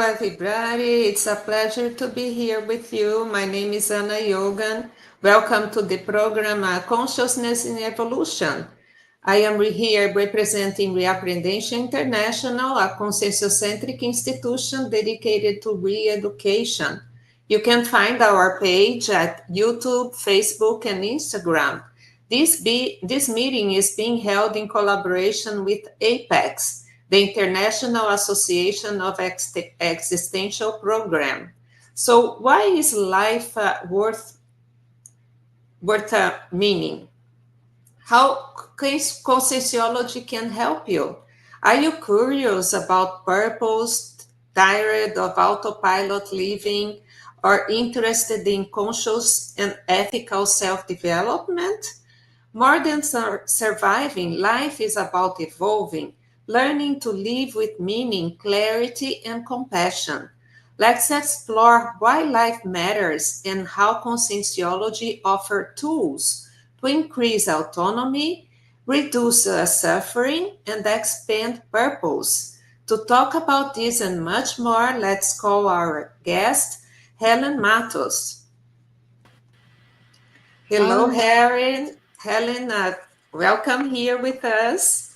everybody. It's a pleasure to be here with you. My name is Anna Yogan. Welcome to the program Consciousness in Evolution. I am here representing Reaprendência International, a consciousness-centric institution dedicated to re-education. You can find our page at YouTube, Facebook, and Instagram. This meeting is being held in collaboration with APEX, the International Association of Existential Program. So why is life worth meaning? How consciousology can help you? Are you curious about purpose, tired of autopilot living, or interested in conscious and ethical self-development? More than surviving, life is about evolving, learning to live with meaning, clarity, and compassion. Let's explore why life matters and how conscienciology offers tools to increase autonomy, reduce suffering, and expand purpose. To talk about this and much more, let's call our guest, Helen Matos. Hello, Helen. Helen, welcome here with us.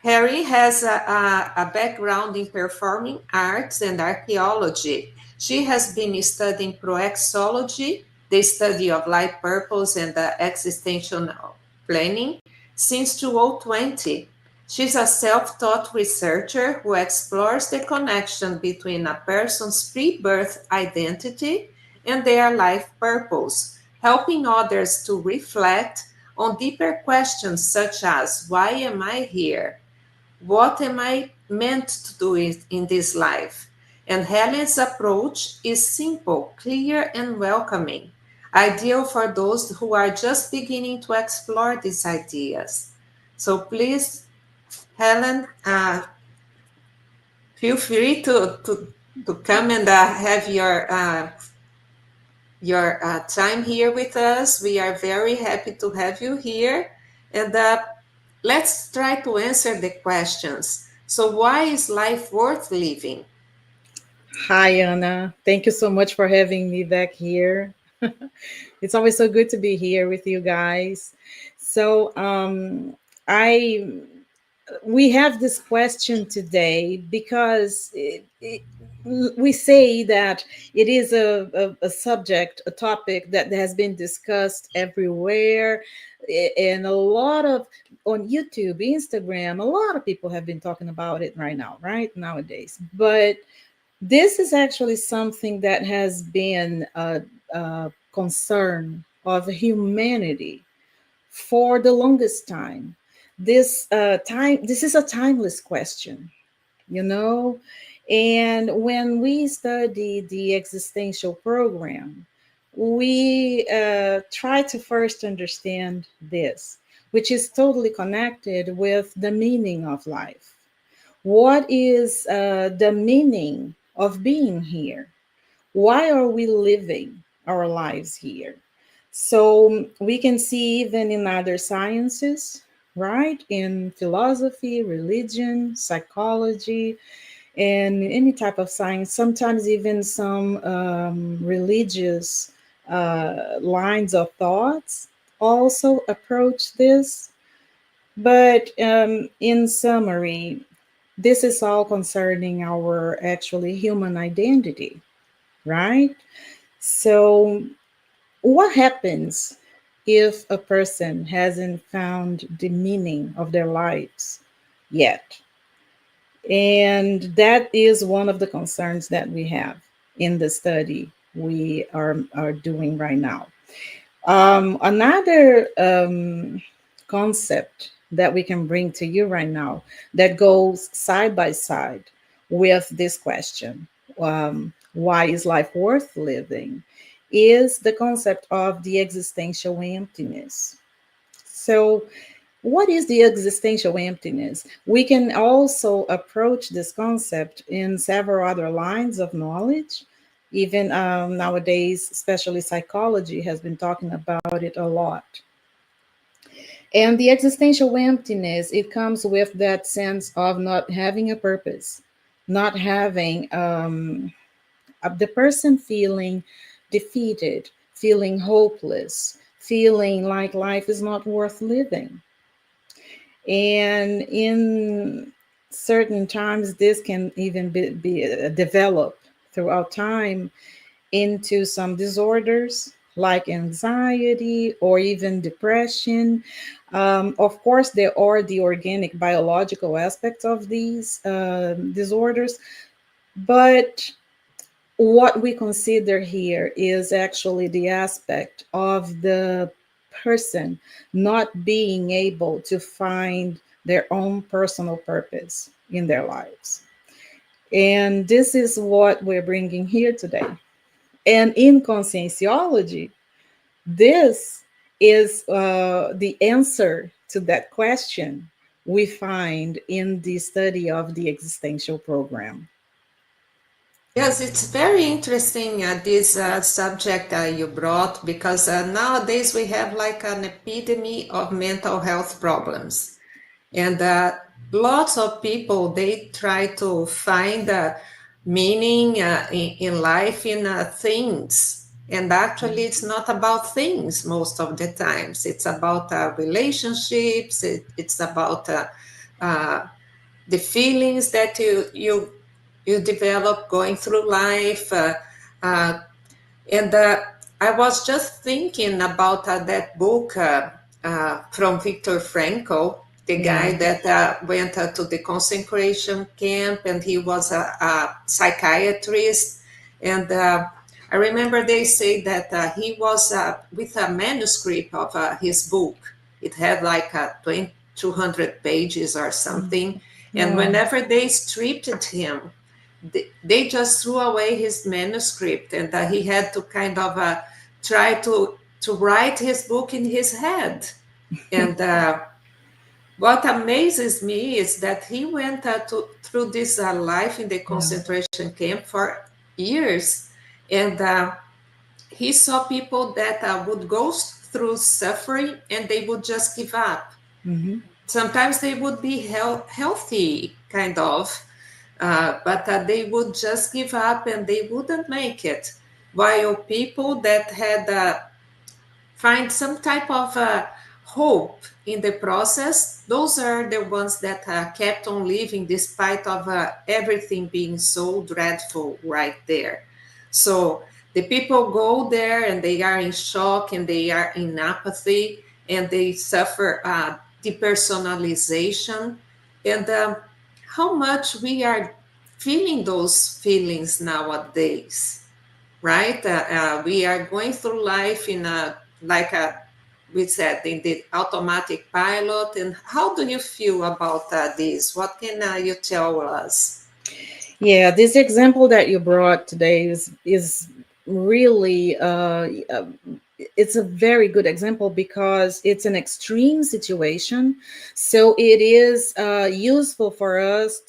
Harry has a background in performing arts and archaeology. She has been studying proexology, the study of life purpose and existential planning, since 2020. She's a self-taught researcher who explores the connection between a person's pre-birth identity and their life purpose, helping others to reflect on deeper questions such as, why am I here? What am I meant to do in this life? And Helen's approach is simple, clear, and welcoming, ideal for those who are just beginning to explore these ideas. So please, Helen, feel free to come and have your time here with us. We are very happy to have you here. And let's try to answer the questions. So why is life worth living? Hi, Anna. Thank you so much for having me back here. It's always so good to be here with you guys. So, I we have this question today because we say that it is a subject, a topic that has been discussed everywhere, and a lot of on YouTube, Instagram, a lot of people have been talking about it right now, right nowadays. But this is actually something that has been a concern of humanity for the longest time. This is a timeless question, you know. And when we study the existential program, we try to first understand this, which is totally connected with the meaning of life. What is the meaning of being here? Why are we living our lives here? So we can see even in other sciences, right? In philosophy, religion, psychology, and any type of science, sometimes even some religious lines of thoughts also approach this. But in summary, this is all concerning our actually human identity, right? So, what happens if a person hasn't found the meaning of their lives yet? And that is one of the concerns that we have in the study we are doing right now. Another concept that we can bring to you right now that goes side by side with this question, why is life worth living, is the concept of the existential emptiness. So, what is the existential emptiness? We can also approach this concept in several other lines of knowledge. Even nowadays, especially psychology has been talking about it a lot. And the existential emptiness, it comes with that sense of not having a purpose, not having the person feeling defeated, feeling hopeless, feeling like life is not worth living. And in certain times, this can even be developed throughout time into some disorders like anxiety or even depression. Of course, there are the organic biological aspects of these disorders, but what we consider here is actually the aspect of the person not being able to find their own personal purpose in their lives. And this is what we're bringing here today. And in conscienciology, this is the answer to that question we find in the study of the existential program. Yes, it's very interesting, this subject you brought, because nowadays we have like an epidemic of mental health problems. And lots of people, they try to find meaning in life in things. And actually, it's not about things most of the times. It's about relationships. It's about uh, the feelings that you develop going through life. Uh, and I was just thinking about that book from Viktor Frankl, the guy Yeah. that went to the concentration camp, and he was a psychiatrist. And I remember they say that he was with a manuscript of his book. It had like 200 pages or something. And Wow. whenever they stripped him, they just threw away his manuscript, and he had to kind of try to write his book in his head. And what amazes me is that he went through this life in the Yeah. concentration camp for years, and he saw people that would go through suffering and they would just give up. Hmm. Sometimes they would be healthy, kind of, but they would just give up and they wouldn't make it. While people that had find some type of hope in the process, those are the ones that kept on living despite of everything being so dreadful right there. So the people go there and they are in shock and they are in apathy and they suffer depersonalization. And how much we are feeling those feelings nowadays, right? We are going through life in a, like a, we said, in the automatic pilot. And how do you feel about this? What can you tell us? Yeah, this example that you brought today is really it's a very good example because it's an extreme situation. So it is useful for us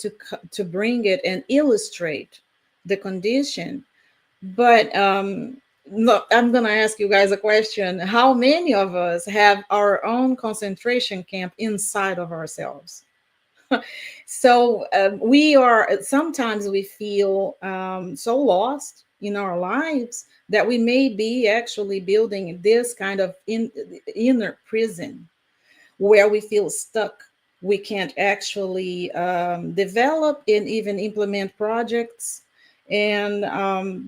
to bring it and illustrate the condition. But no, I'm gonna ask you guys a question. How many of us have our own concentration camp inside of ourselves? So we are sometimes we feel so lost in our lives that we may be actually building this kind of inner prison where we feel stuck. We can't actually develop and even implement projects. And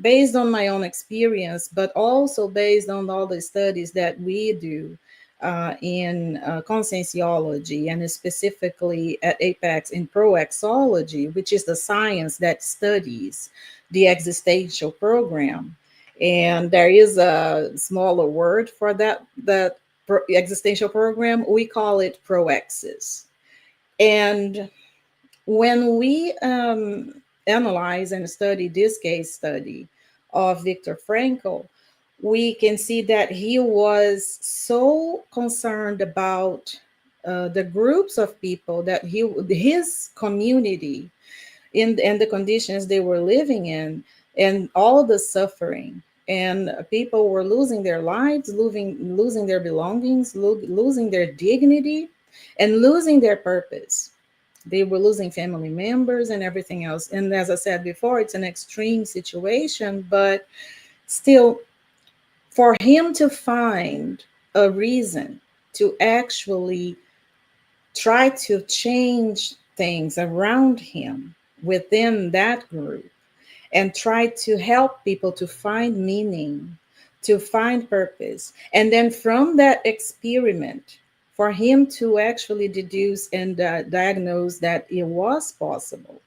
based on my own experience, but also based on all the studies that we do in conscienciology and specifically at Apex in Proexology, which is the science that studies the existential program. And there is a smaller word for that existential program. We call it proexis. And when we analyze and study this case study of Viktor Frankl, we can see that he was so concerned about the groups of people that his community in and the conditions they were living in and all the suffering, and people were losing their lives, losing their belongings, losing their dignity, and losing their purpose. They were losing family members and everything else. And as I said before, it's an extreme situation, but still, for him to find a reason to actually try to change things around him within that group and try to help people to find meaning, to find purpose. And then from that experiment, for him to actually deduce and diagnose that it was possible,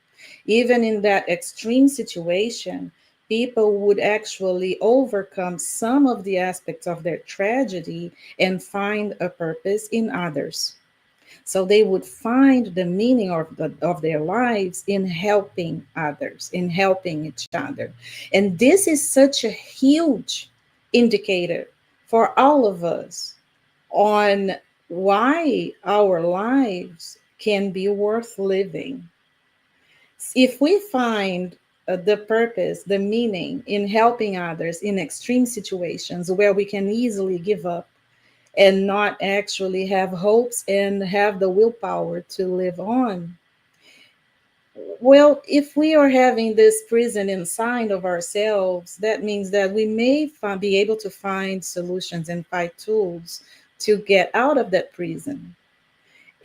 even in that extreme situation, people would actually overcome some of the aspects of their tragedy and find a purpose in others. So they would find the meaning of their lives in helping others, in helping each other. And this is such a huge indicator for all of us on why our lives can be worth living. If we find the purpose, the meaning in helping others in extreme situations where we can easily give up and not actually have hopes and have the willpower to live on. Well, if we are having this prison inside of ourselves, that means that we may be able to find solutions and find tools to get out of that prison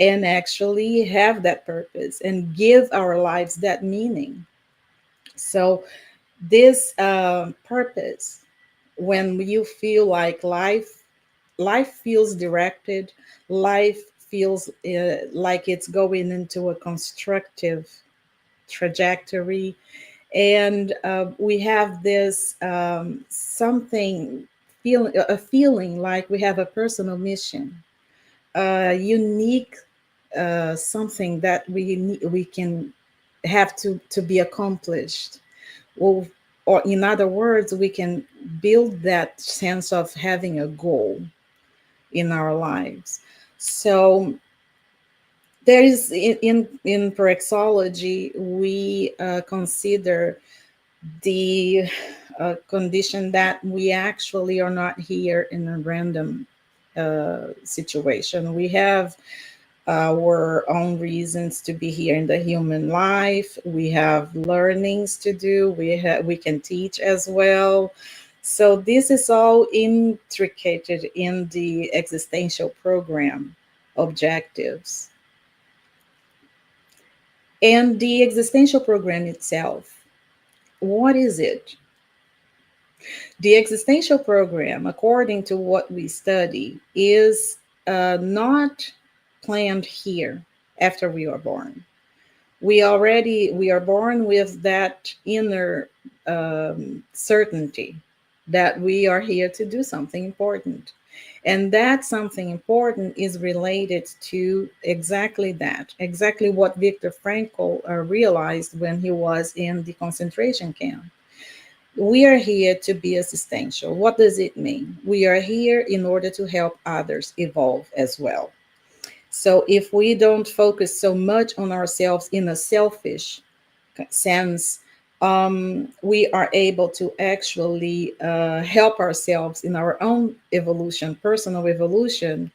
and actually have that purpose and give our lives that meaning. So, this purpose, when you feel like life feels directed, life feels like it's going into a constructive trajectory, and we have this something feeling, a feeling like we have a personal mission, a unique something that we can have to be accomplished. Well, or in other words, we can build that sense of having a goal in our lives. So there is in Proexology, we consider the condition that we actually are not here in a random situation. We have our own reasons to be here in the human life. We have learnings to do. We can teach as well. So this is all intricated in the existential program objectives. And the existential program itself, what is it? The existential program, according to what we study, is not planned here after we are born. We are born with that inner certainty that we are here to do something important, and that something important is related to exactly that, exactly what Viktor Frankl realized when he was in the concentration camp. We are here to be existential. What does it mean? We are here in order to help others evolve as well. So if we don't focus so much on ourselves in a selfish sense, we are able to actually help ourselves in our own evolution, personal evolution.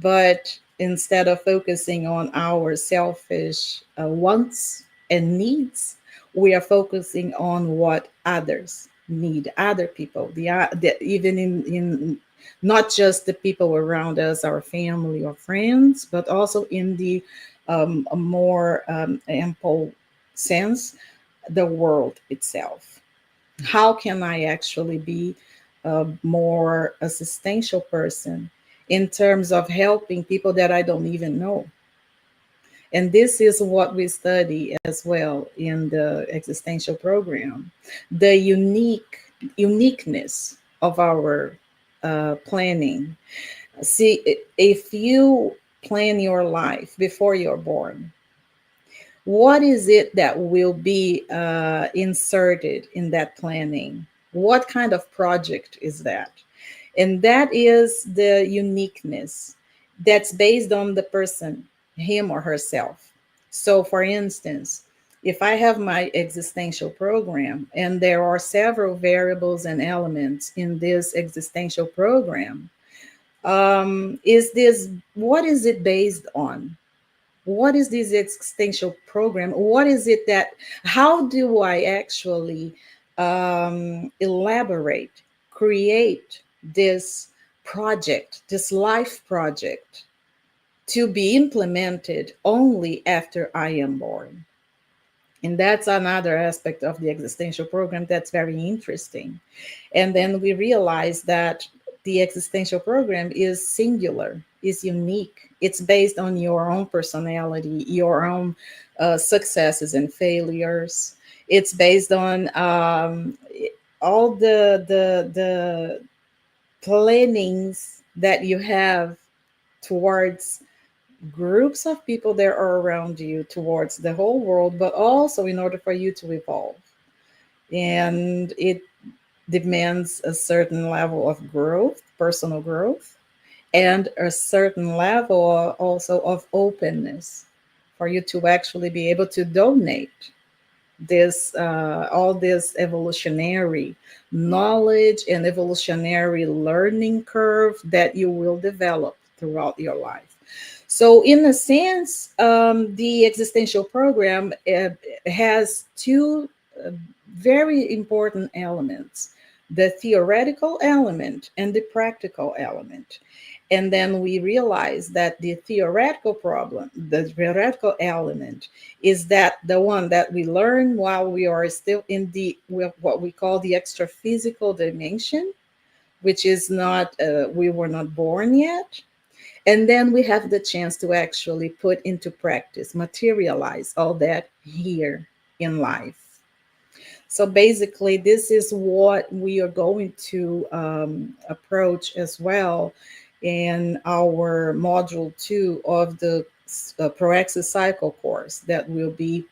But instead of focusing on our selfish wants and needs, we are focusing on what others need, other people, even in not just the people around us, our family or friends, but also in the a more ample sense, the world itself. How can I actually be a more existential person in terms of helping people that I don't even know? And this is what we study as well in the existential program, the uniqueness of our planning. See, if you plan your life before you're born, what is it that will be inserted in that planning? What kind of project is that? And that is the uniqueness that's based on the person, him or herself. So, for instance, if I have my existential program and there are several variables and elements in this existential program, is this, what is it based on? what is this existential program? What is it that, how do I actually elaborate, create this project, this life project to be implemented only after I am born? And that's another aspect of the existential program that's very interesting. And then we realize that the existential program is singular, is unique. It's based on your own personality, your own successes and failures. It's based on all the plannings that you have towards groups of people that are around you, towards the whole world, but also in order for you to evolve. And it demands a certain level of growth, personal growth, and a certain level also of openness for you to actually be able to donate this all this evolutionary knowledge and evolutionary learning curve that you will develop throughout your life. So in a sense, the existential program has two very important elements: the theoretical element and the practical element. And then we realize that the theoretical problem, the theoretical element, is that the one that we learn while we are still in the what we call the extra physical dimension, which is not we were not born yet. And then we have the chance to actually put into practice, materialize all that here in life. So basically, this is what we are going to approach as well in our module 2 of the Proexis cycle course that will be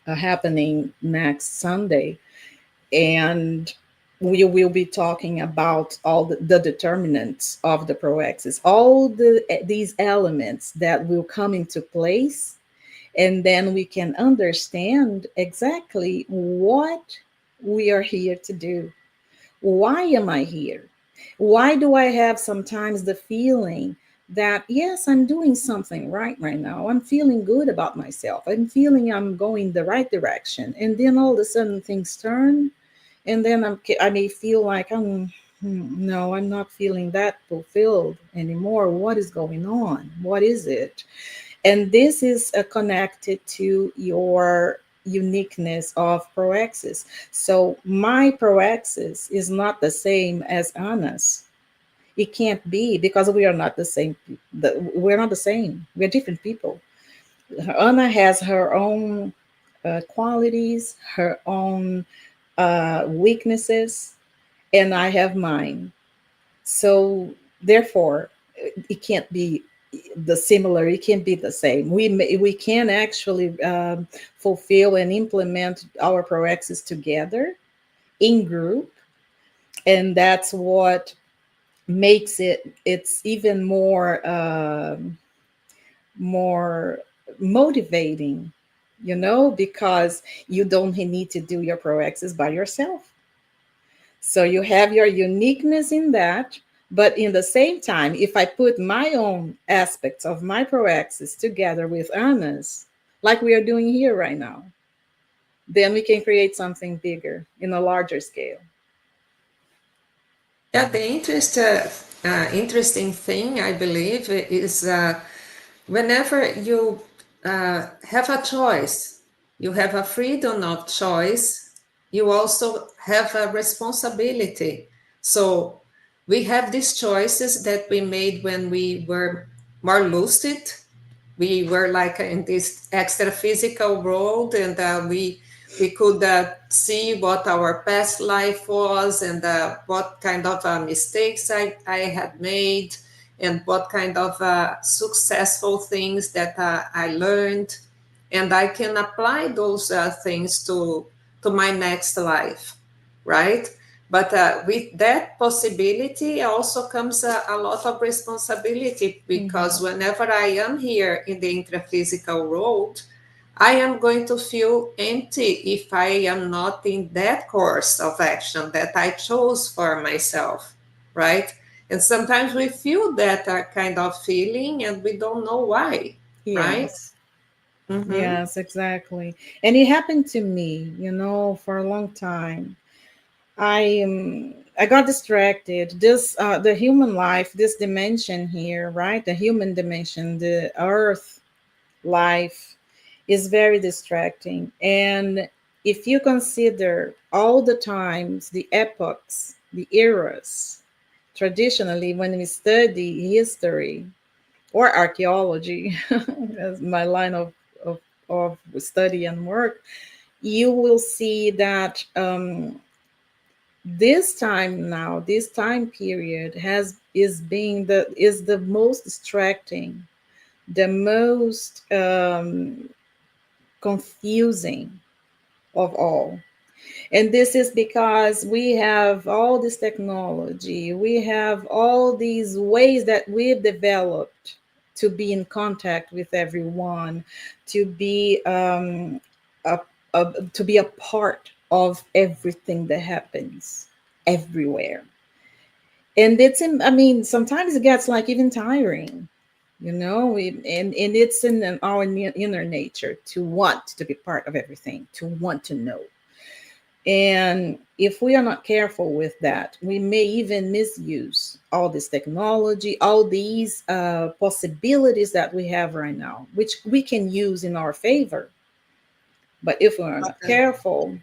happening next Sunday. And we will be talking about all the determinants of the proexis, all these elements that will come into place, and then we can understand exactly what we are here to do. Why am I here? Why do I have sometimes the feeling that, yes, I'm doing something right now. I'm feeling good about myself. I'm feeling I'm going the right direction. And then all of a sudden things turn, and then I may feel like no, I'm not feeling that fulfilled anymore. What is going on? What is it? And this is connected to your uniqueness of proexis. So my proexis is not the same as Anna's. It can't be, because we are not the same. We're not the same. We're different people. Anna has her own qualities, her own weaknesses, and I have mine. So therefore, it can't be the similar. It can't be the same. We can actually fulfill and implement our proexis together in group, and that's what makes it's even more motivating, because you don't need to do your proexis by yourself. So you have your uniqueness in that, but in the same time, if I put my own aspects of my proexis together with Anna's, like we are doing here right now, then we can create something bigger in a larger scale. Yeah, the interesting thing, I believe, is whenever you have a choice, you have a freedom of choice, you also have a responsibility. So we have these choices that we made when we were more lucid. We were like in this extra physical world, and we could see what our past life was, and what kind of mistakes I had made, and what kind of successful things that I learned, and I can apply those things to my next life, right? But with that possibility also comes a lot of responsibility, because whenever I am here in the intraphysical world, I am going to feel empty if I am not in that course of action that I chose for myself, right? And sometimes we feel that kind of feeling and we don't know why, right? Yes. Mm-hmm. Yes, exactly. And it happened to me, for a long time. I got distracted. This the human life, this dimension here, right? The human dimension, the earth life is very distracting. And if you consider all the times, the epochs, the eras, traditionally when we study history or archaeology as my line of study and work, you will see that this time now, this time period is the most distracting, the most confusing of all. And this is because we have all this technology, we have all these ways that we've developed to be in contact with everyone, to be a, to be a part of everything that happens everywhere. And I mean, sometimes it gets like even tiring, and it's in our inner nature to want to be part of everything, to want to know. And if we are not careful with that, we may even misuse all this technology, all these possibilities that we have right now, which we can use in our favor. But if we are not careful,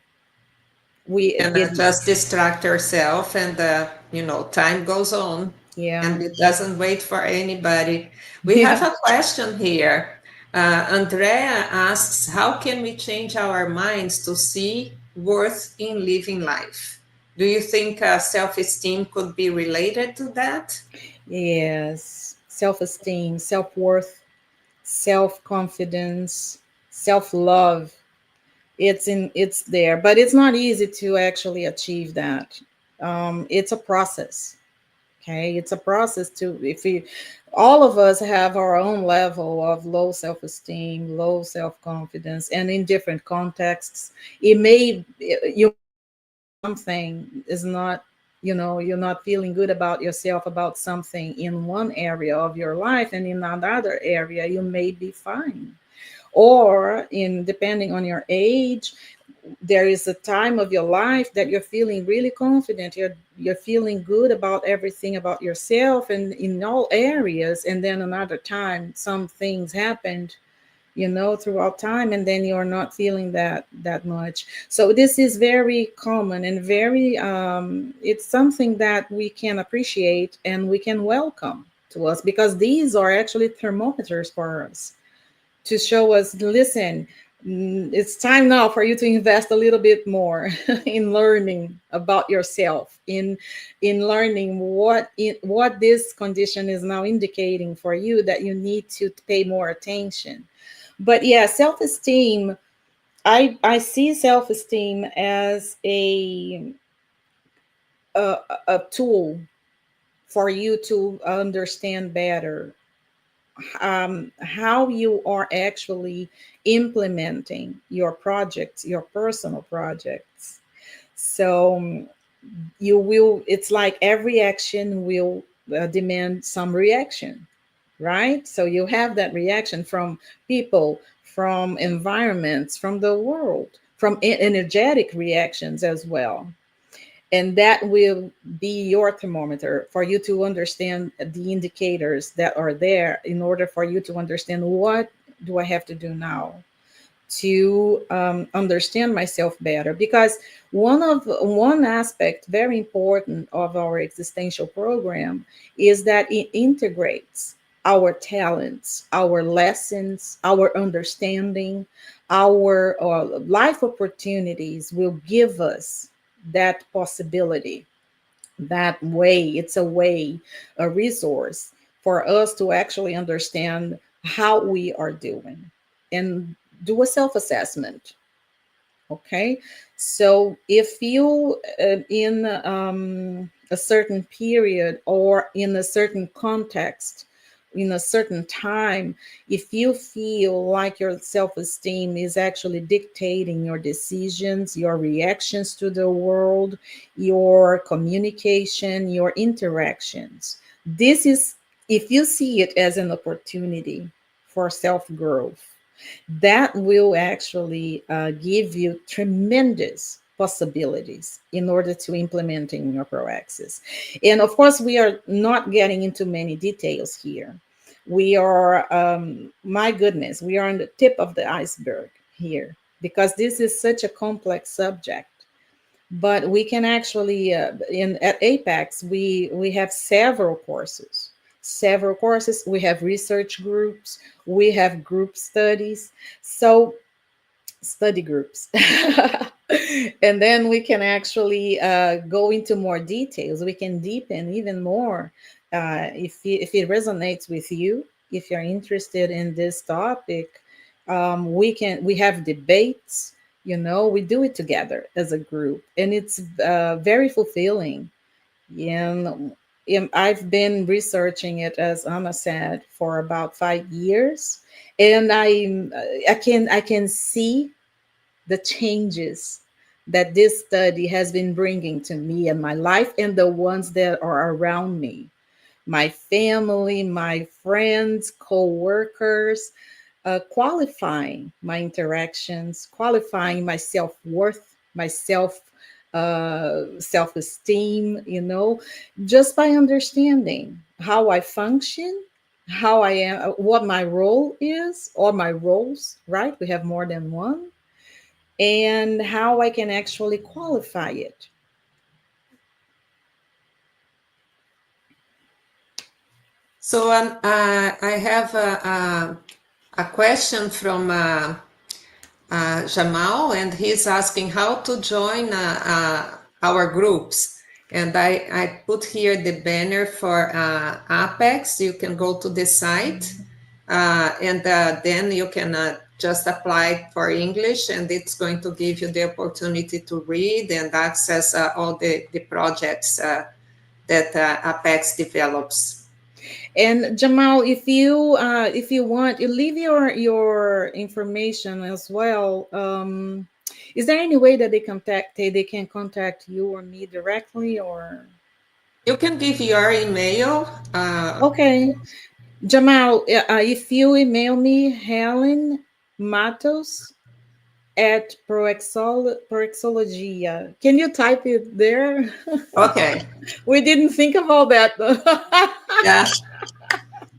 we And it just distract ourselves, and time goes on, yeah. and it doesn't wait for anybody. We have Yeah. a question here. Andrea asks, how can we change our minds to see worth in living life? Do you think self-esteem could be related to that? Yes, self-esteem, self-worth, self-confidence, self-love. It's there, but it's not easy to actually achieve that. It's a process. Okay, it's a process to if we all of us have our own level of low self-esteem, low self-confidence, and in different contexts, you may feel something is not, you're not feeling good about yourself about something in one area of your life, and in another area you may be fine. Or in depending on your age, there is a time of your life that you're feeling really confident, you're feeling good about everything about yourself and in all areas, and then another time some things happened, throughout time, and then you're not feeling that much. So this is very common and very it's something that we can appreciate and we can welcome to us, because these are actually thermometers for us to show us, listen, it's time now for you to invest a little bit more in learning about yourself, in learning what this condition is now indicating for you, that you need to pay more attention. But yeah, self-esteem, I see self-esteem as a, a tool for you to understand better how you are actually implementing your projects, your personal projects. So you will, it's like every action will demand some reaction, right? So you have that reaction from people, from environments, from the world, from energetic reactions as well. And that will be your thermometer for you to understand the indicators that are there, in order for you to understand, what do I have to do now to understand myself better. Because one aspect very important of our existential program is that it integrates our talents, our lessons, our understanding, our life opportunities will give us that possibility, that way. It's a way, a resource for us to actually understand how we are doing and do a self assessment. Okay. So if you, in a certain period or in a certain context, in a certain time, if you feel like your self esteem is actually dictating your decisions, your reactions to the world, your communication, your interactions, this is, if you see it as an opportunity for self growth, That will actually give you tremendous possibilities in order to implementing your proexis. And of course, we are not getting into many details here. We are, my goodness, we are on the tip of the iceberg here because this is such a complex subject. But we can actually, in at Apex, we have several courses. We have research groups, we have group studies. So study groups. And then we can actually go into more details. We can deepen even more if it resonates with you. If you're interested in this topic, we have debates. You know, we do it together as a group, and it's very fulfilling. And I've been researching it, as Anna said, for about 5 years, and I can see the changes that this study has been bringing to me and my life and the ones that are around me, my family, my friends, co-workers, qualifying my interactions, qualifying my self-worth, my self-esteem, just by understanding how I function, how I am, what my role is, or my roles, right? We have more than one, and how I can actually qualify it. So I have a question from Jamal, and he's asking how to join our groups. And I put here the banner for Apex. You can go to the site, and then you can just apply for English, and it's going to give you the opportunity to read and access all the projects that Apex develops. And Jamal, if you want, you leave your information as well. Is there any way that they can contact you or me directly, or? You can give your email. Okay, Jamal, if you email me, Helen Matos at Proexology. Can you type it there? Okay. We didn't think about that. Yeah.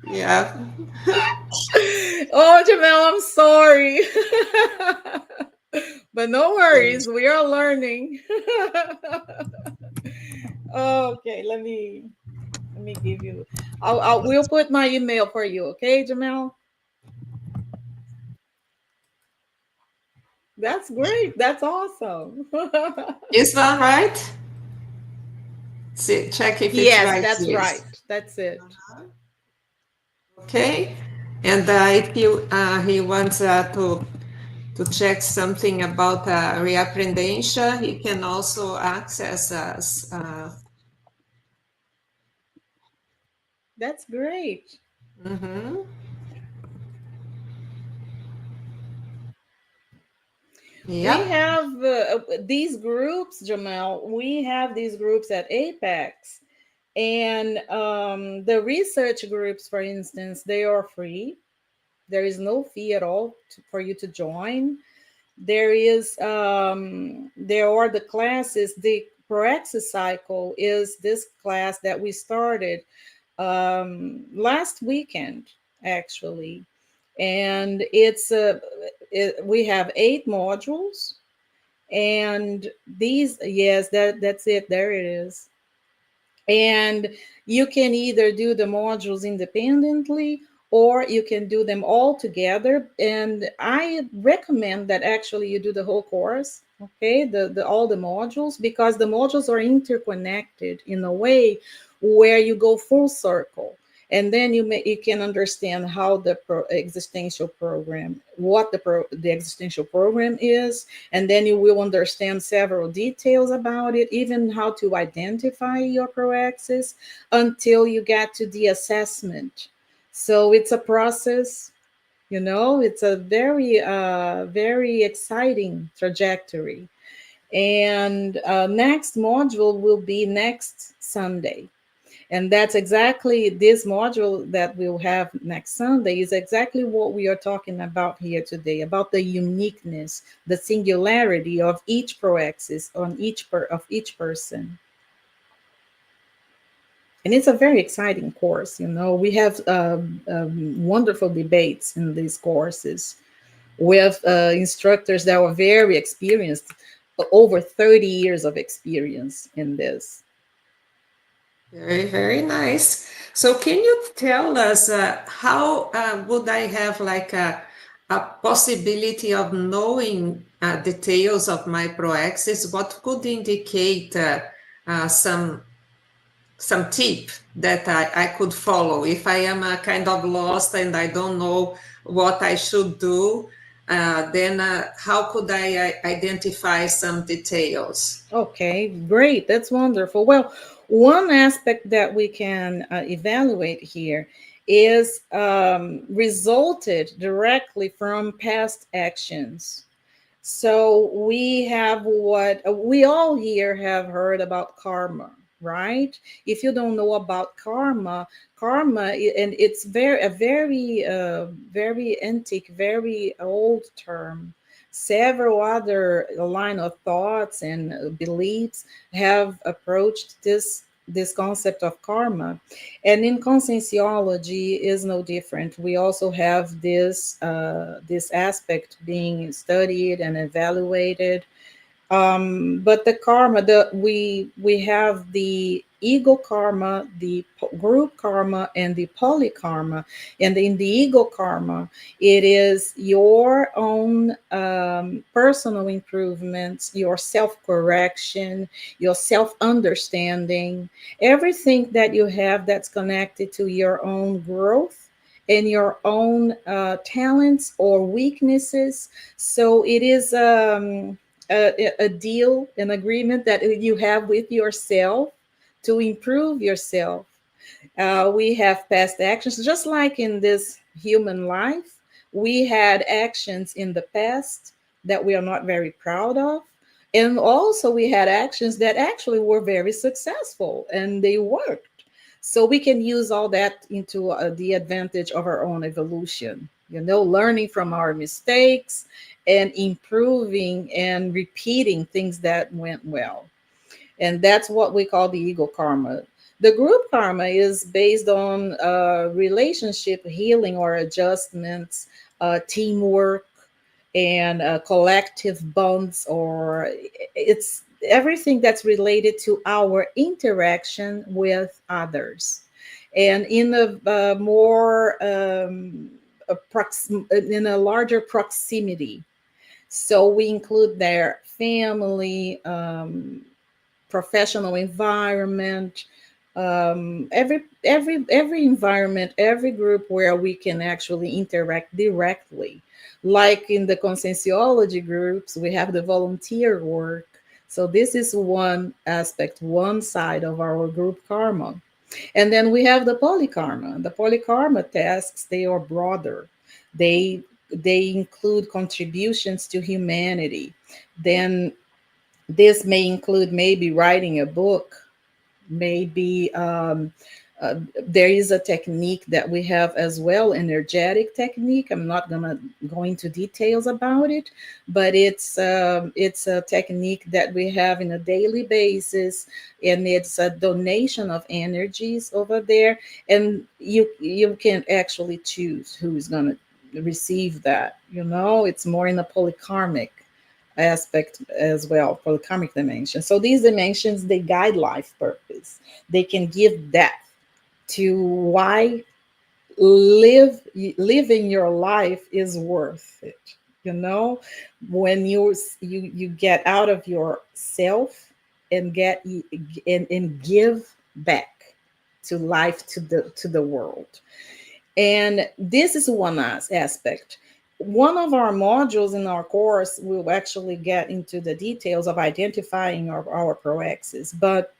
Yeah. Oh, Jamel, I'm sorry. But no worries, we are learning. Okay, let me give you. We'll put my email for you. Okay, Jamel. That's great. That's awesome. Is that right? See, check if it's Yes, right that's here. right. That's it. Okay. And if you he wants to check something about reapprehension, he can also access us. That's great. Mhm. We Yep. have these groups, Jamel. We have these groups at Apex. And the research groups, for instance, they are free. There is no fee at all for you to join. There are the classes. The Proexis cycle is this class that we started last weekend, actually, and we have 8 modules, and these, yes, that's it. There it is. And you can either do the modules independently or you can do them all together. And I recommend that actually you do the whole course, okay, the all the modules, because the modules are interconnected in a way where you go full circle, and then you can understand how the existential program, what the existential program is, and then you will understand several details about it, even how to identify your proexis, until you get to the assessment. So it's a process. It's a very exciting trajectory. And next module will be next Sunday. And that's exactly this module that we'll have next Sunday is exactly what we are talking about here today, about the uniqueness, the singularity of each proexis on of each person. And it's a very exciting course. We have wonderful debates in these courses with instructors that are very experienced, over 30 years of experience in this. Very, very nice. So, can you tell us how would I have like a possibility of knowing details of my proexis? What could indicate some tip that I could follow if I am kind of lost and I don't know what I should do? Then how could I identify some details? Okay, great. That's wonderful. Well, one aspect that we can evaluate here is resulted directly from past actions. So we have what we all here have heard about karma, right? If you don't know about and it's very antique, very old term. Several other line of thoughts and beliefs have approached this concept of karma, and in conscienciology is no different. We also have this aspect being studied and evaluated. But the karma, we have the ego karma, the group karma, and the polykarma. And in the ego karma, it is your own personal improvements, your self correction, your self understanding, everything that you have that's connected to your own growth and your own talents or weaknesses. So it is. A deal, an agreement that you have with yourself to improve yourself. We have past actions, just like in this human life. We had actions in the past that we are not very proud of. And also, we had actions that actually were very successful and they worked. So we can use all that into the advantage of our own evolution, learning from our mistakes and improving and repeating things that went well. And that's what we call the ego karma. The group karma is based on relationship healing or adjustments, teamwork, and collective bonds, or it's everything that's related to our interaction with others. And in a more in a larger proximity, so we include their family, professional environment, every environment, every group where we can actually interact directly. Like in the conscienciology groups, we have the volunteer work. So this is one aspect, one side of our group karma. And then we have the polykarma. The polykarma tasks, they are broader. They include contributions to humanity. Then this may include maybe writing a book, maybe there is a technique that we have as well, energetic technique. I'm not gonna go into details about it, but it's a technique that we have in a daily basis, and it's a donation of energies over there, and you can actually choose who's gonna receive that. It's more in a polykarmic aspect as well, for the karmic dimension. So these dimensions, they guide life purpose. They can give depth to why living your life is worth it. you know when you get out of yourself and and give back to life, to the world. And this is one aspect. One of our modules in our course will actually get into the details of identifying our proexis, but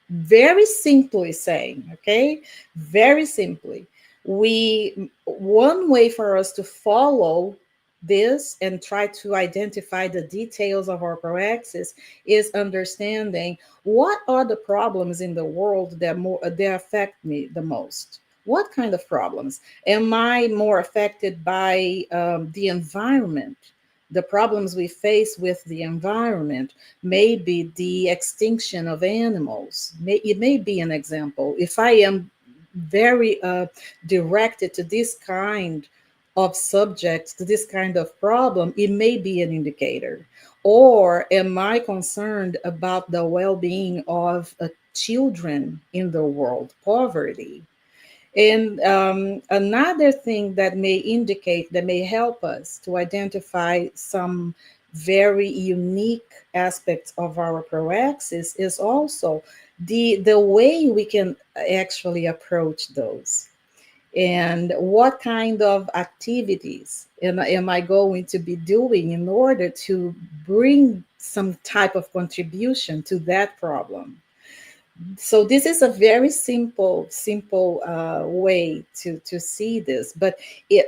very simply saying, okay, very simply, we one way for us to follow this and try to identify the details of our proexis is understanding what are the problems in the world that affect me the most. What kind of problems? Am I more affected by the environment? The problems we face with the environment, maybe the extinction of animals. It may be an example. If I am very directed to this kind of subjects, to this kind of problem, it may be an indicator. Or am I concerned about the well being of children in the world, poverty? And another thing that may indicate, that may help us to identify some very unique aspects of our proaxis is also the way we can actually approach those, and what kind of activities am I going to be doing in order to bring some type of contribution to that problem. So this is a very simple way to see this, but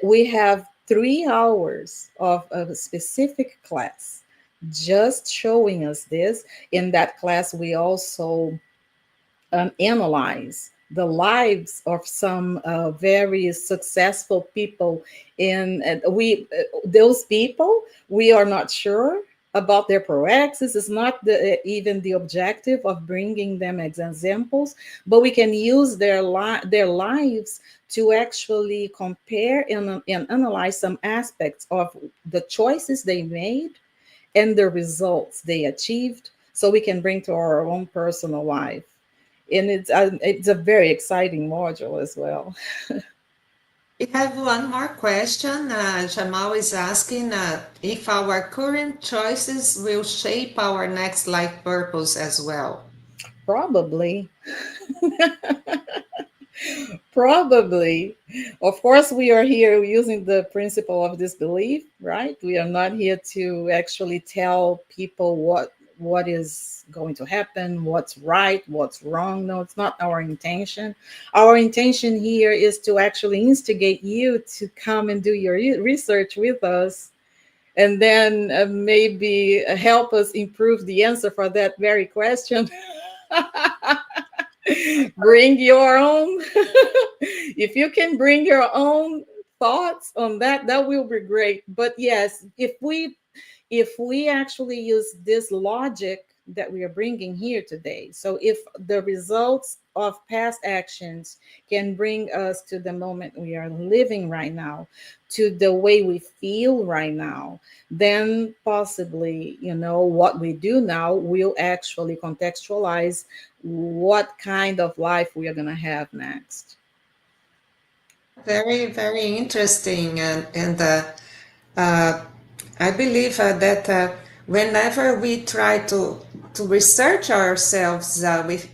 we have 3 hours of a specific class just showing us this. In that class we also analyze the lives of some very successful people in we those people, we are not sure about their proexis. It's not even the objective of bringing them as examples, but we can use their lives to actually compare and analyze some aspects of the choices they made and the results they achieved, so we can bring to our own personal life. And it's a very exciting module as well. We have one more question. Jamal is asking if our current choices will shape our next life purpose as well. Probably. Probably. Of course, we are here using the principle of disbelief, right? We are not here to actually tell people what is going to happen, what's right, what's wrong. No, it's not our intention. Our intention here is to actually instigate you to come and do your research with us, and then maybe help us improve the answer for that very question. Bring your own. If you can bring your own thoughts on that, that will be great. But yes, if we actually use this logic that we are bringing here today, so if the results of past actions can bring us to the moment we are living right now, to the way we feel right now, then possibly, what we do now will actually contextualize what kind of life we are going to have next. Very, very interesting. And uh, I believe that whenever we try to research ourselves,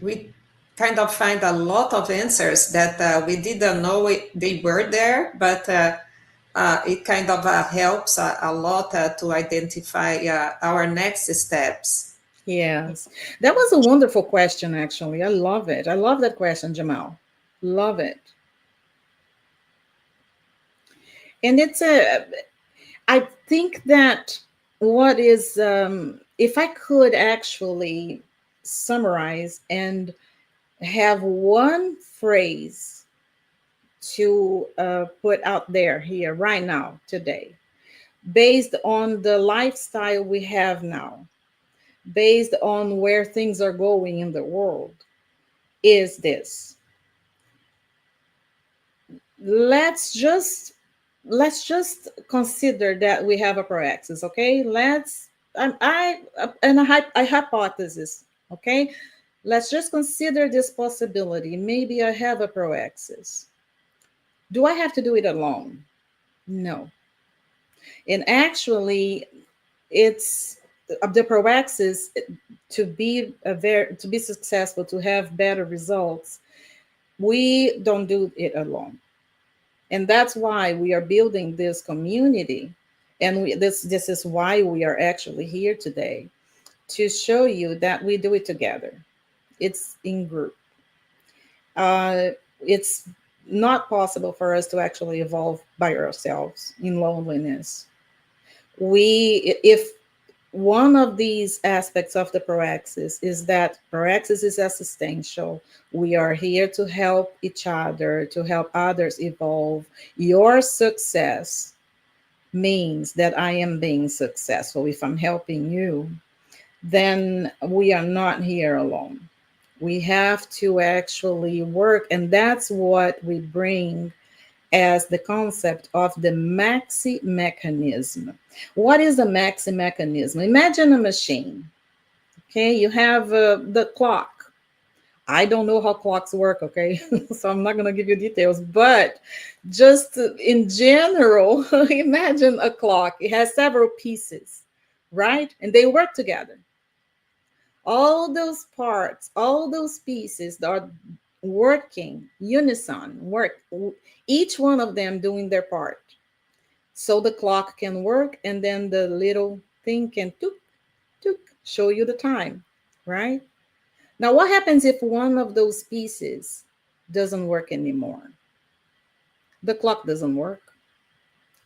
we kind of find a lot of answers that we didn't know they were there, but it kind of helps a lot to identify our next steps. Yes, that was a wonderful question, actually. I love it. I love that question, Jamal. Love it. And I think that what is, if I could actually summarize and have one phrase to put out there here right now, today, based on the lifestyle we have now, based on where things are going in the world, is this: let's just let's just consider that we have a proaxis. Okay, let's I and a hypothesis. Okay, let's just consider this possibility. Maybe I have a proaxis. Do I have to do it alone? No. And actually, it's the proaxis, to be successful, to have better results. We don't do it alone, and that's why we are building this community. And this is why we are actually here today, to show you that we do it together. It's in group. It's not possible for us to actually evolve by ourselves in loneliness. If one of these aspects of the proexis is that proexis is existential. We are here to help each other, to help others evolve. Your success means that I am being successful. If I'm helping you, then we are not here alone. We have to actually work, and that's what we bring as the concept of the maxi-mechanism. What is a maxi-mechanism? Imagine a machine. Okay, you have the clock. I don't know how clocks work, okay? So I'm not going to give you details, but just in general, imagine a clock. It has several pieces, right? And they work together. All those parts, all those pieces that are working unison, work, each one of them doing their part. So the clock can work, and then the little thing can took, took, show you the time, right? Now, what happens if one of those pieces doesn't work anymore? The clock doesn't work,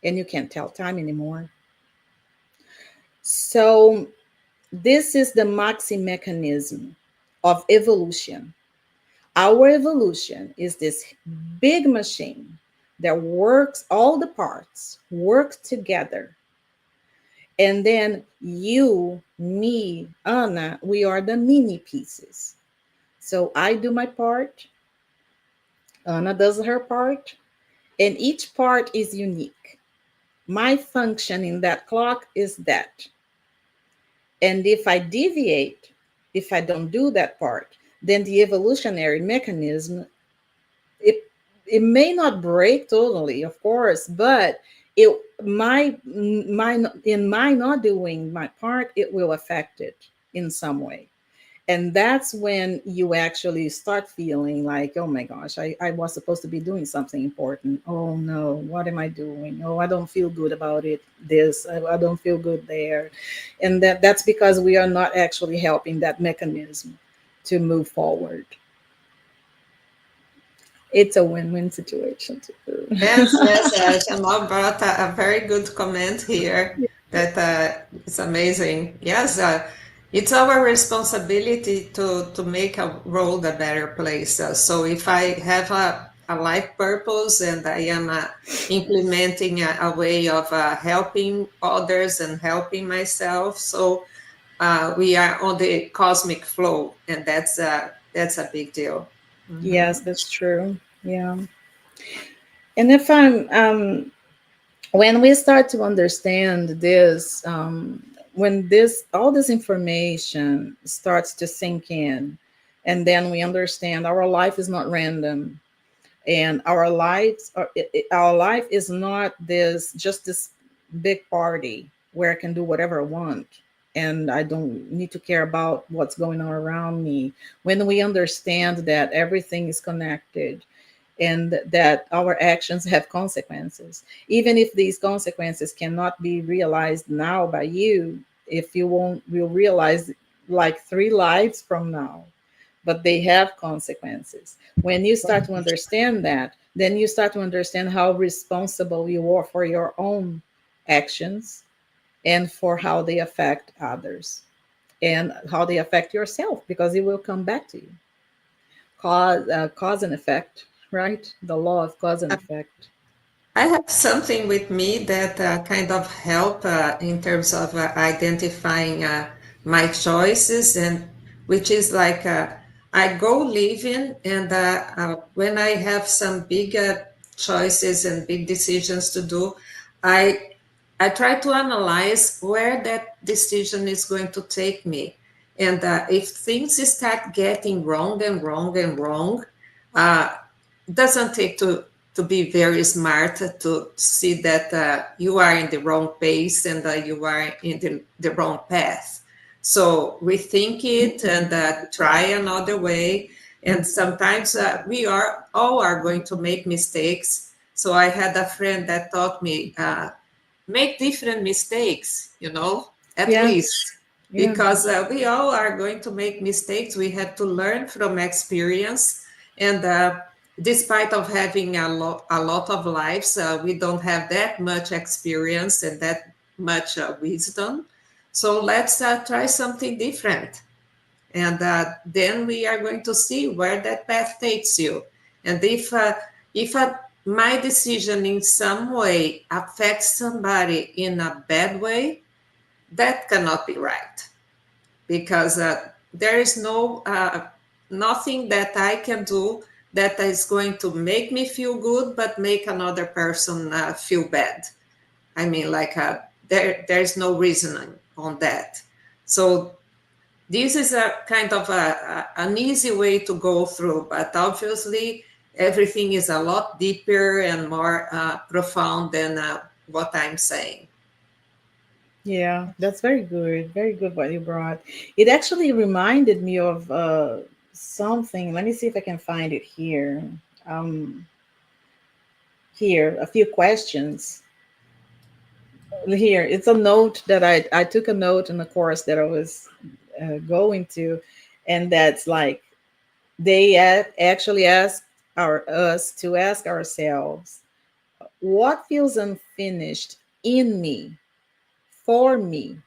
and you can't tell time anymore. So, this is the maxi mechanism of evolution. Our evolution is this big machine that works, all the parts work together. And then you, me, Anna, we are the mini pieces. So I do my part, Anna does her part, and each part is unique. My function in that clock is that. And if I deviate, if I don't do that part, then the evolutionary mechanism, it it may not break totally, of course, but it my not doing my part, it will affect it in some way. And that's when you actually start feeling like, oh my gosh, I was supposed to be doing something important. Oh no, what am I doing? Oh, I don't feel good about it. I don't feel good there. And that's because we are not actually helping that mechanism to move forward. It's a win-win situation too. Yes, yes, Jamal brought a very good comment here that it's amazing. Yes, it's our responsibility to make a world a better place. So if I have a life purpose and I am implementing a way of helping others and helping myself, so we are on the cosmic flow, and that's a big deal. Yes, Mhm. that's true. Yeah. And if I'm when we start to understand this, when this all this information starts to sink in, and then we understand our life is not random, and our life is not this just this big party where I can do whatever I want, and I don't need to care about what's going on around me. When we understand that everything is connected, and that our actions have consequences, even if these consequences cannot be realized now by you, if you won't will realize like 3 lives from now, but they have consequences. When you start to understand that, then you start to understand how responsible you are for your own actions, and for how they affect others, and how they affect yourself, because it will come back to you. Cause and effect, right? The law of cause and effect. I have something with me that kind of help in terms of identifying my choices, and which is like I go living, and when I have some big choices and big decisions to do, I I try to analyze where that decision is going to take me, and if things start getting wrong and wrong and wrong. Uh, doesn't take to be very smart to see that you are in the wrong pace and you are in the wrong path. So rethink it and try another way. And sometimes we are all are going to make mistakes. So I had a friend that taught me make different mistakes, at Yeah, least, yeah, because we all are going to make mistakes. We have to learn from experience, and despite of having a lot of lives, we don't have that much experience and that much wisdom. So let's try something different. And then we are going to see where that path takes you. And if my decision in some way affects somebody in a bad way, that cannot be right, because there is nothing that I can do that is going to make me feel good but make another person feel bad. I mean, like there's no reasoning on that. So this is a kind of an easy way to go through, but obviously everything is a lot deeper and more profound than what I'm saying. Yeah, that's very good. Very good what you brought. It actually reminded me of something. Let me see if I can find it here. Um, Here, a few questions. Here, it's a note that I took a note in the course that I was going to, and that's like actually ask us to ask ourselves, what feels unfinished in me, for me,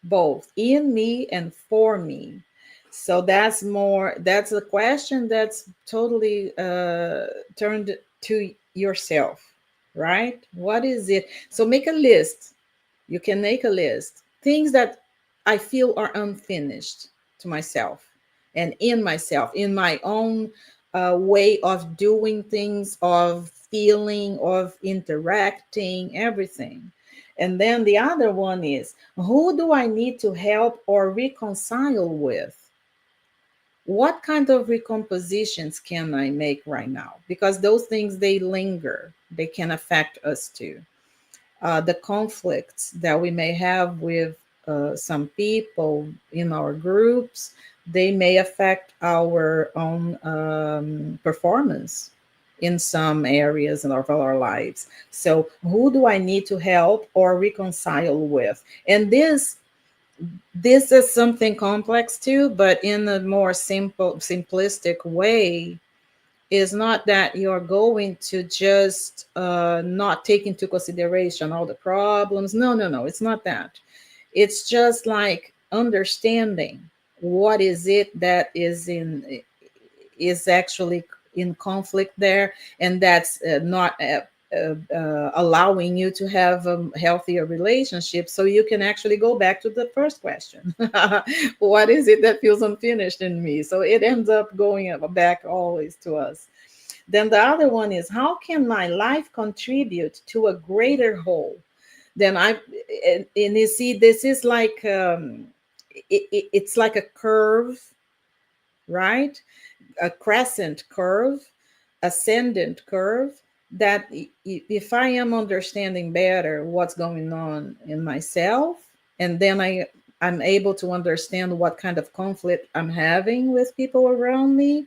both in me and for me. So that's a question that's totally turned to yourself, right? What is it? So make a list. You can make a list. Things that I feel are unfinished to myself and in myself, in my own way of doing things, of feeling, of interacting, everything. And then the other one is, who do I need to help or reconcile with? What kind of recompositions can I make right now? Because those things, they linger, they can affect us too. The conflicts that we may have with some people in our groups, they may affect our own performance in some areas of our lives. So, who do I need to help or reconcile with? And this is something complex too, but in a more simplistic way, is not that you're going to just not take into consideration all the problems. No, no, no, it's not that. It's just like understanding what is it that is actually in conflict there, and that's not allowing you to have a healthier relationship. So you can actually go back to the first question. What is it that feels unfinished in me? So it ends up going back always to us. Then the other one is, how can my life contribute to a greater whole? Then and you see, this is like it's like a curve, right? A crescent curve, ascendant curve, that if I am understanding better what's going on in myself, and then I'm able to understand what kind of conflict I'm having with people around me,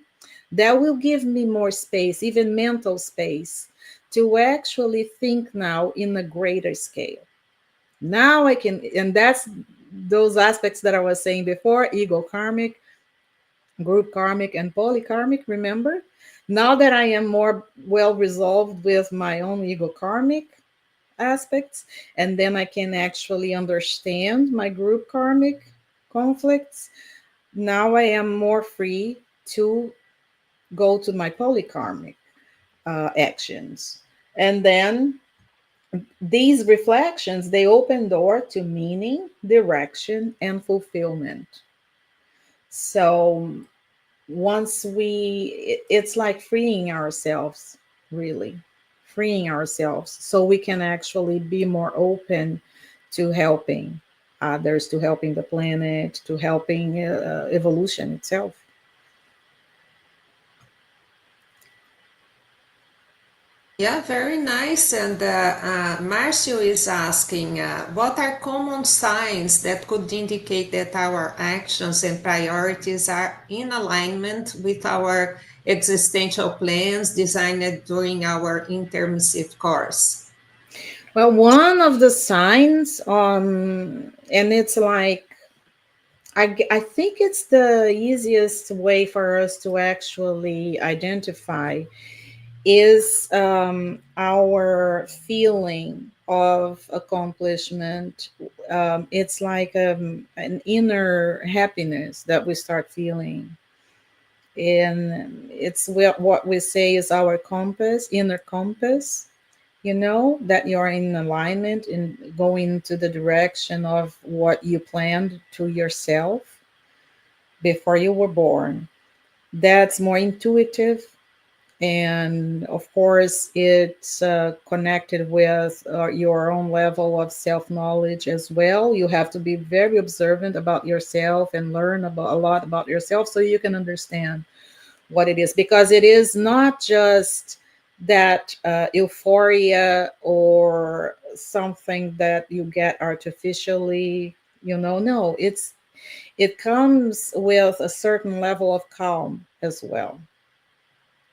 that will give me more space, even mental space, to actually think now in a greater scale. Now I can, and that's those aspects that I was saying before: ego karmic, group karmic, and polykarmic. Remember, now that I am more well resolved with my own ego karmic aspects, and then I can actually understand my group karmic conflicts, now I am more free to go to my polykarmic actions. And then these reflections, they open door to meaning, direction, and fulfillment. So once it's like freeing ourselves, really freeing ourselves, so we can actually be more open to helping others, to helping the planet, to helping evolution itself. Yeah, very nice. And Marcio is asking, what are common signs that could indicate that our actions and priorities are in alignment with our existential plans designed during our intermissive course? Well, one of the signs, and it's like, I think it's the easiest way for us to actually identify is our feeling. of accomplishment. It's like an inner happiness that we start feeling. And it's what we say is our compass, inner compass, that you're in alignment and going to the direction of what you planned to yourself before you were born. That's more intuitive. And of course, it's connected with your own level of self knowledge as well. You have to be very observant about yourself and learn about a lot about yourself so you can understand what it is, because it is not just that euphoria or something that you get artificially. No, it comes with a certain level of calm as well,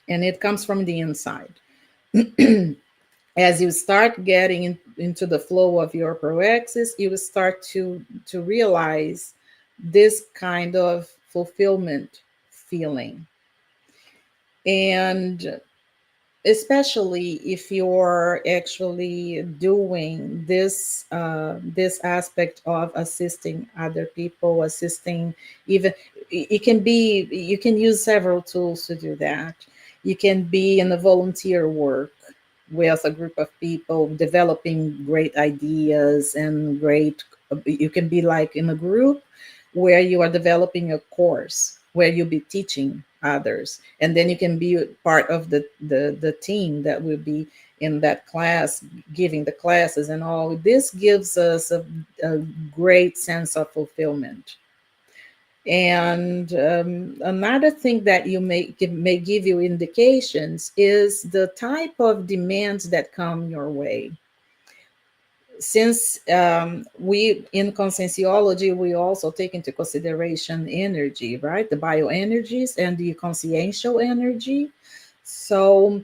and it comes from the inside. As you start getting into the flow of your proexis, you will start to realize this kind of fulfillment feeling. And especially if you're actually doing this aspect of assisting other people, assisting, even it can be, you can use several tools to do that. You can be in the volunteer work with a group of people developing great ideas and great, you can be like in a group where you are developing a course where you'll be teaching others, and then you can be part of the team that will be in that class giving the classes, and all this gives us a great sense of fulfillment. And another thing that you may give you indications is the type of demands that come your way. Since we in conscienciology, we also take into consideration energy, right? The bioenergies and the consciential energy. So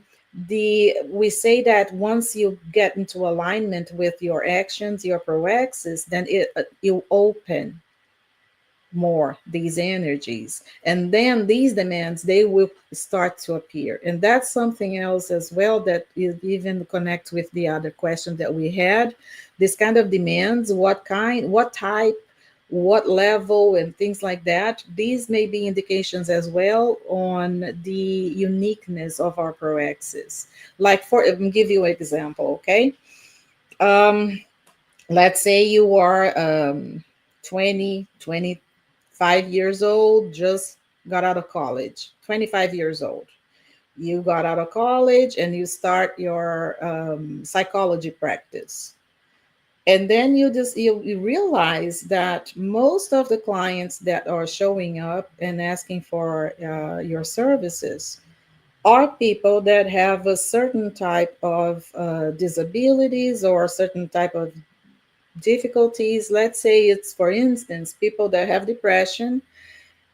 we say that once you get into alignment with your actions, your proexis, then you open more these energies, and then these demands, they will start to appear. And that's something else as well that is even connects with the other question that we had. This kind of demands, what kind, what type, what level, and things like that, these may be indications as well on the uniqueness of our proexis. Like, for I'll give you an example. Okay, um let's say you are 20, 25 years old, just got out of college. 25 years old, you got out of college and you start your psychology practice. And then you realize that most of the clients that are showing up and asking for your services are people that have a certain type of disabilities or a certain type of difficulties. Let's say it's, for instance, people that have depression.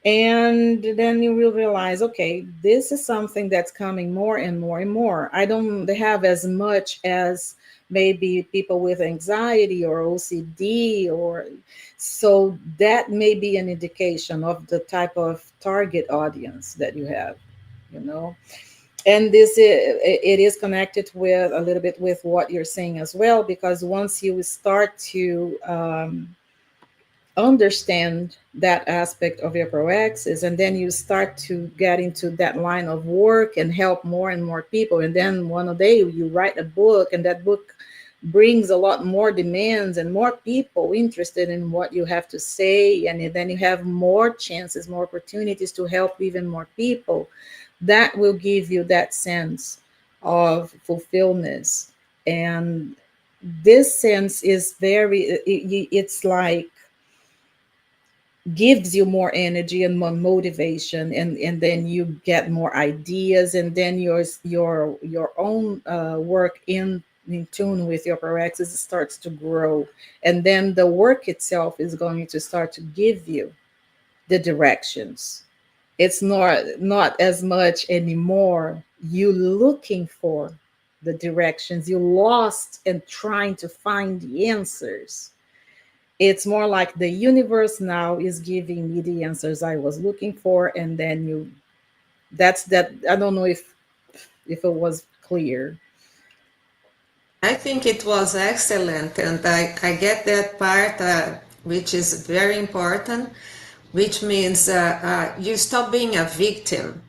And then you will realize, okay, this is something that's coming more and more and more. I don't have as much as maybe people with anxiety or OCD, or so that may be an indication of the type of target audience that you have, you know. And it is connected with a little bit with what you're saying as well, because once you start to understand that aspect of your proexis, and then you start to get into that line of work and help more and more people, and then one day you write a book, and that book brings a lot more demands and more people interested in what you have to say, and then you have more chances, more opportunities to help even more people. That will give you that sense of fulfillment. And this sense is it's like gives you more energy and more motivation, and then you get more ideas, and then your own work in tune with your proexis starts to grow, and then the work itself is going to start to give you the directions. It's not as much anymore you looking for the directions, you lost and trying to find the answers. It's more like the universe now is giving me the answers I was looking for, and then that's that. I don't know if it was clear. I think it was excellent, and I get that part, which is very important, which means you stop being a victim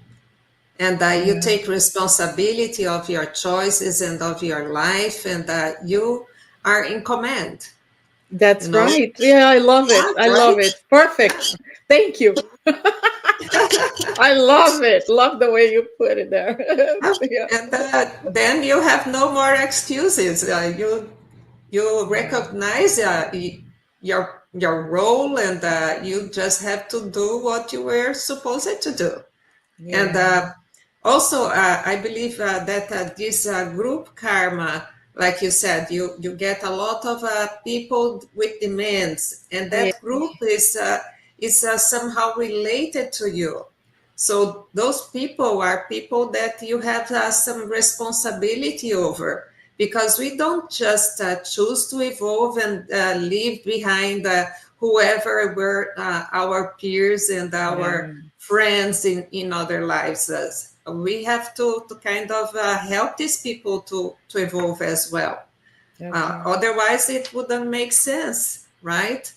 and you Yeah, take responsibility of your choices and of your life, and you are in command, you that's know? right. Yeah, I love it. I Yeah, love right? it. Perfect. Thank you. I love it. Love the way you put it there. Yeah. And then you have no more excuses. You recognize your role, and you just have to do what you were supposed to do. And Yeah. also, I believe that this group karma, like you said, you get a lot of people with demands, and Yeah. that group is somehow related to you. So those people are people that you have some responsibility over, because we don't just choose to evolve and leave behind whoever were our peers and our Yeah. friends in other lives. We have to kind of help these people to evolve as well. That's right. Otherwise, it wouldn't make sense, right?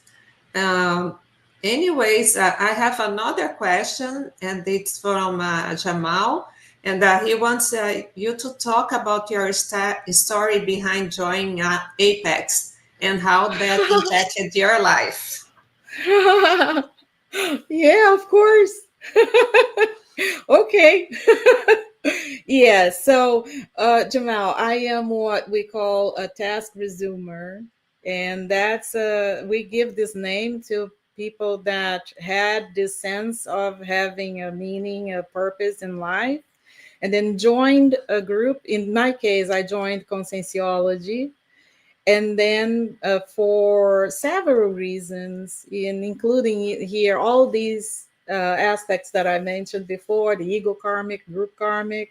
Um, Anyways, I have another question, and it's from Jamal. And he wants you to talk about your story behind joining Apex and how that impacted your life. Yeah, of course. Okay. Yeah, so Jamal, I am what we call a task resumer, and that's we give this name to people that had this sense of having a meaning, a purpose in life, and then joined a group. In my case, I joined Conscienciology, and then for several reasons, in including here all these aspects that I mentioned before, the ego karmic, group karmic,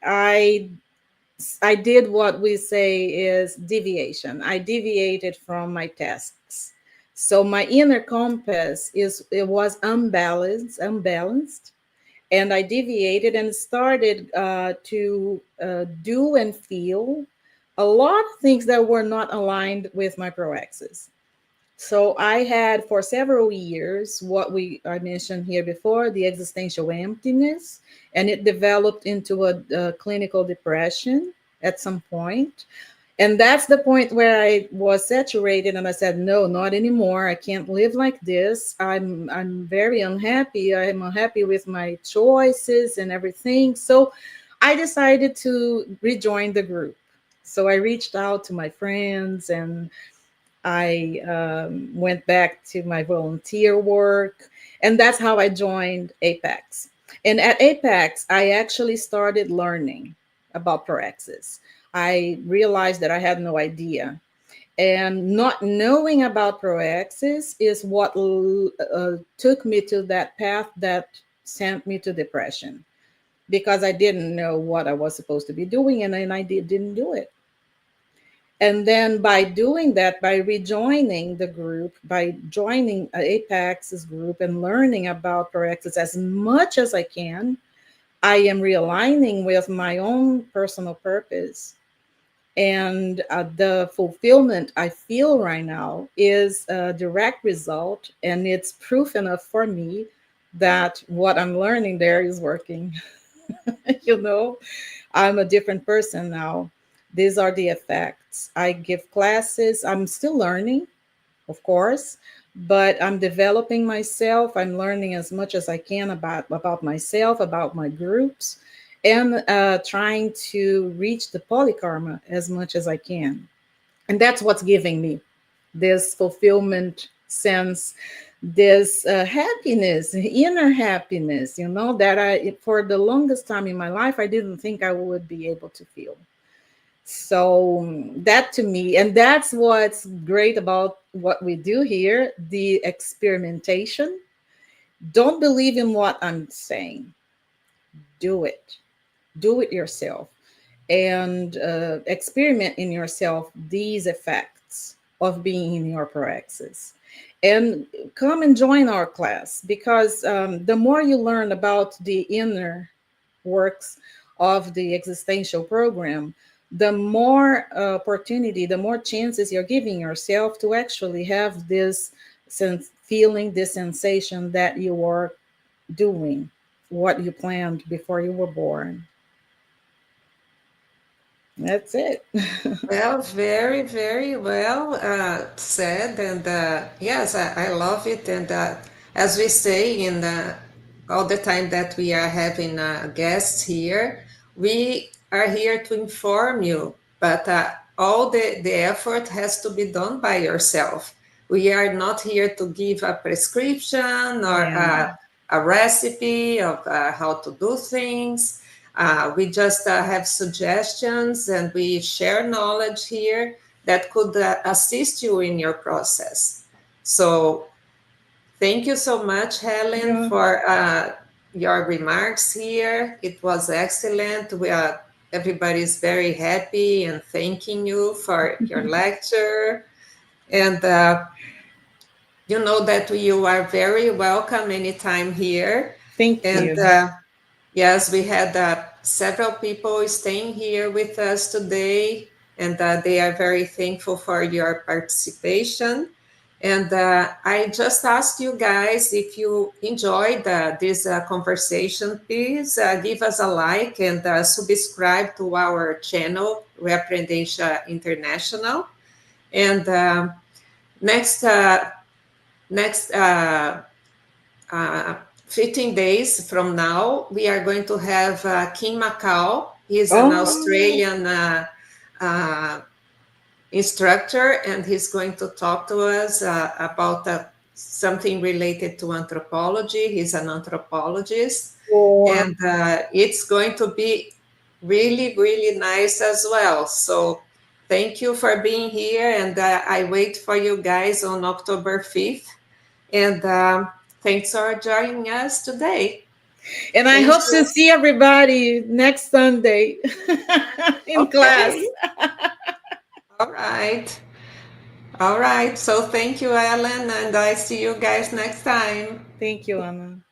I I did what we say is deviation. I deviated from my tasks. So my inner compass it was unbalanced, and I deviated and started to do and feel a lot of things that were not aligned with my proexis. So I had for several years what we I mentioned here before, the existential emptiness, and it developed into a clinical depression at some point. And that's the point where I was saturated, and I said, no, not anymore. I can't live like this. I'm very unhappy. I'm unhappy with my choices and everything. So I decided to rejoin the group. So I reached out to my friends, and I went back to my volunteer work, and that's how I joined Apex. And at Apex, I actually started learning about Proexis. I realized that I had no idea. And not knowing about Proexis is what took me to that path that sent me to depression, because I didn't know what I was supposed to be doing, and then didn't do it. And then by doing that, by rejoining the group, by joining Apex's group and learning about Proexis as much as I can, I am realigning with my own personal purpose. And the fulfillment I feel right now is a direct result, and it's proof enough for me that what I'm learning there is working. you know, I'm a different person now. These are the effects. I give classes. I'm still learning, of course, but I'm developing myself. I'm learning as much as I can about myself, about my groups, and trying to reach the polykarma as much as I can. And that's what's giving me this fulfillment sense, this happiness, inner happiness, that for the longest time in my life, I didn't think I would be able to feel. So that to me, and that's what's great about what we do here, the experimentation. Don't believe in what I'm saying. Do it. Do it yourself, and experiment in yourself these effects of being in your proexis. And come and join our class, because the more you learn about the inner works of the existential program, the more opportunity, the more chances you're giving yourself to actually have this sense, feeling, this sensation that you are doing what you planned before you were born. That's it. Well, very, very well said. And yes, I love it. And as we say in all the time that we are having guests here, we are here to inform you, but all the effort has to be done by yourself. We are not here to give a prescription or Yeah. a recipe of how to do things. We just have suggestions and we share knowledge here that could assist you in your process. So, thank you so much, Helen, Yeah. for your remarks here. It was excellent. Everybody is very happy and thanking you for your lecture. And you know that you are very welcome anytime here. Thank And you. yes, we had several people staying here with us today, and they are very thankful for your participation. And I just ask you guys, if you enjoyed this conversation, please give us a like and subscribe to our channel, Reaprendencia International. And next, next uh, 15 days from now, we are going to have Kim Macau. He's an Oh, Australian uh, instructor, and he's going to talk to us about something related to anthropology. He's an anthropologist, wow. and it's going to be really, really nice as well. So, thank you for being here, and I wait for you guys on October 5th. And thanks for joining us today. And I Thank hope to you. see everybody next Sunday in class. Okay. All right. All right. So thank you, Ellen, and I see you guys next time. Thank you, Anna.